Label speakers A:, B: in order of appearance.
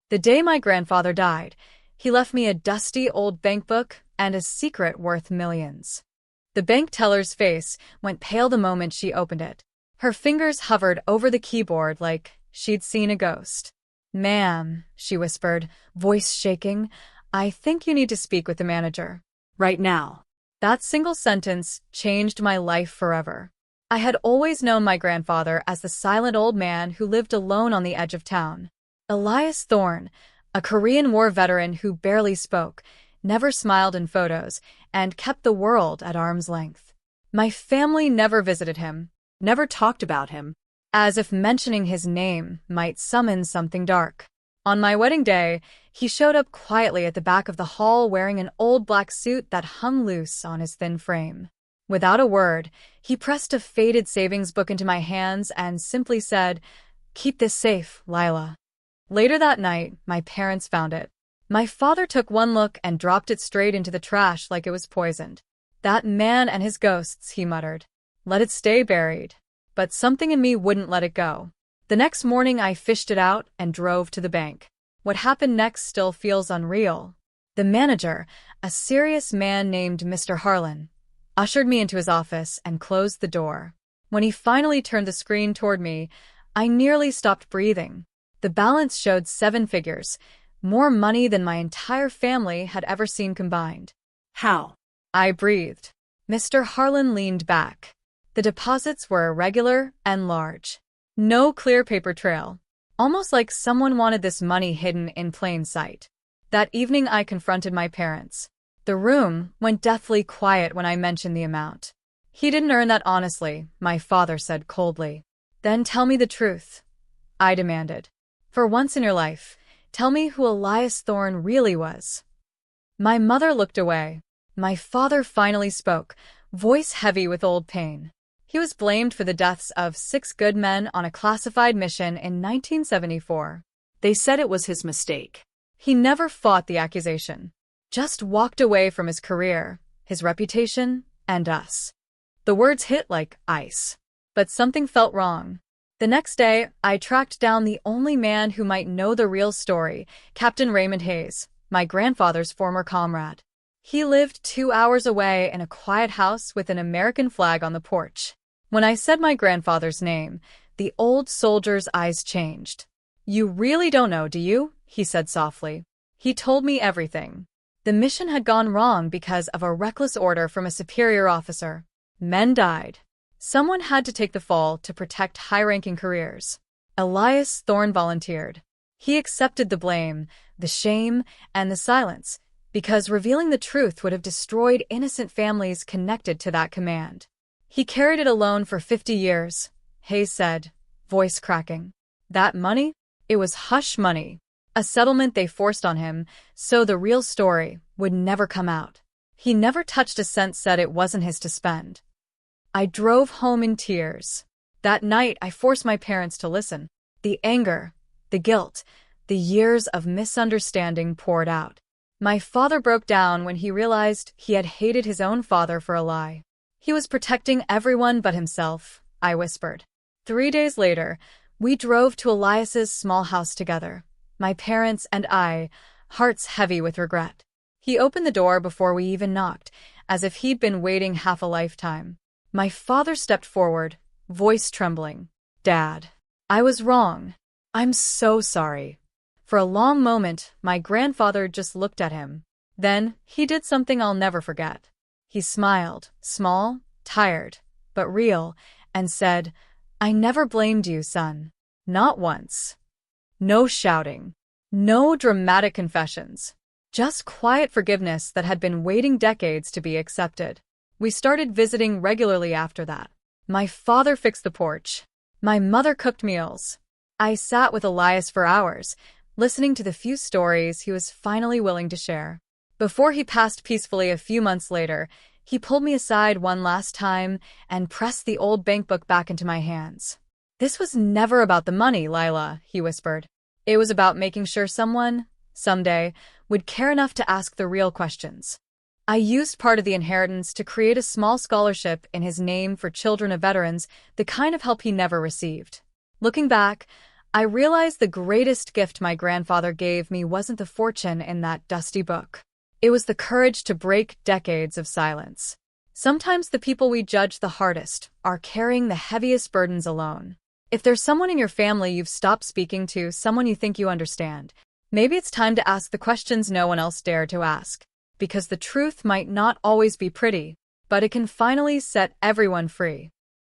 A: The day my grandfather died, he left me a dusty old bank book and a secret worth millions. The bank teller's face went pale the moment she opened it. Her fingers hovered over the keyboard like she'd seen a ghost. "Ma'am," she whispered, voice shaking, "I think you need to speak with the manager. Right now." That single sentence changed my life forever. I had always known my grandfather as the silent old man who lived alone on the edge of town. Elias Thorne, a Korean War veteran who barely spoke, never smiled in photos, and kept the world at arm's length. My family never visited him, never talked about him, as if mentioning his name might summon something dark. On my wedding day, he showed up quietly at the back of the hall wearing an old black suit that hung loose on his thin frame. Without a word, he pressed a faded savings book into my hands and simply said, "Keep this safe, Lila." Later that night, my parents found it. My father took one look and dropped it straight into the trash like it was poisoned. "That man and his ghosts," he muttered. "Let it stay buried." But something in me wouldn't let it go. The next morning I fished it out and drove to the bank. What happened next still feels unreal. The manager, a serious man named Mr. Harlan, ushered me into his office and closed the door. When he finally turned the screen toward me, I nearly stopped breathing. The balance showed 7 figures, more money than my entire family had ever seen combined.
B: "How?"
A: I breathed. Mr. Harlan leaned back. The deposits were irregular and large. No clear paper trail. Almost like someone wanted this money hidden in plain sight. That evening I confronted my parents. The room went deathly quiet when I mentioned the amount. "He didn't earn that honestly," my father said coldly. "Then tell me the truth," I demanded. "For once in your life, tell me who Elias Thorne really was." My mother looked away. My father finally spoke, voice heavy with old pain. He was blamed for the deaths of 6 good men on a classified mission in 1974.
B: They said it was his mistake.
A: He never fought the accusation, just walked away from his career, his reputation, and us. The words hit like ice. But something felt wrong. The next day, I tracked down the only man who might know the real story, Captain Raymond Hayes, my grandfather's former comrade. He lived 2 hours away in a quiet house with an American flag on the porch. When I said my grandfather's name, the old soldier's eyes changed. "You really don't know, do you?" he said softly. He told me everything. The mission had gone wrong because of a reckless order from a superior officer. Men died. Someone had to take the fall to protect high-ranking careers. Elias Thorne volunteered. He accepted the blame, the shame, and the silence, because revealing the truth would have destroyed innocent families connected to that command. "He carried it alone for 50 years, Hayes said, voice cracking. "That money? It was hush money. A settlement they forced on him, so the real story would never come out. He never touched a cent, said it wasn't his to spend." I drove home in tears. That night, I forced my parents to listen. The anger, the guilt, the years of misunderstanding poured out. My father broke down when he realized he had hated his own father for a lie. "He was protecting everyone but himself," I whispered. 3 days later, we drove to Elias's small house together, my parents and I, hearts heavy with regret. He opened the door before we even knocked, as if he'd been waiting half a lifetime. My father stepped forward, voice trembling. "Dad, I was wrong. I'm so sorry." For a long moment, my grandfather just looked at him. Then, he did something I'll never forget. He smiled, small, tired, but real, and said, "I never blamed you, son. Not once." No shouting. No dramatic confessions. Just quiet forgiveness that had been waiting decades to be accepted. We started visiting regularly after that. My father fixed the porch. My mother cooked meals. I sat with Elias for hours, listening to the few stories he was finally willing to share. Before he passed peacefully a few months later, he pulled me aside one last time and pressed the old bank book back into my hands. "This was never about the money, Lila," he whispered. "It was about making sure someone, someday, would care enough to ask the real questions." I used part of the inheritance to create a small scholarship in his name for children of veterans, the kind of help he never received. Looking back, I realized the greatest gift my grandfather gave me wasn't the fortune in that dusty book. It was the courage to break decades of silence. Sometimes the people we judge the hardest are carrying the heaviest burdens alone. If there's someone in your family you've stopped speaking to, someone you think you understand, maybe it's time to ask the questions no one else dared to ask. Because the truth might not always be pretty, but it can finally set everyone free.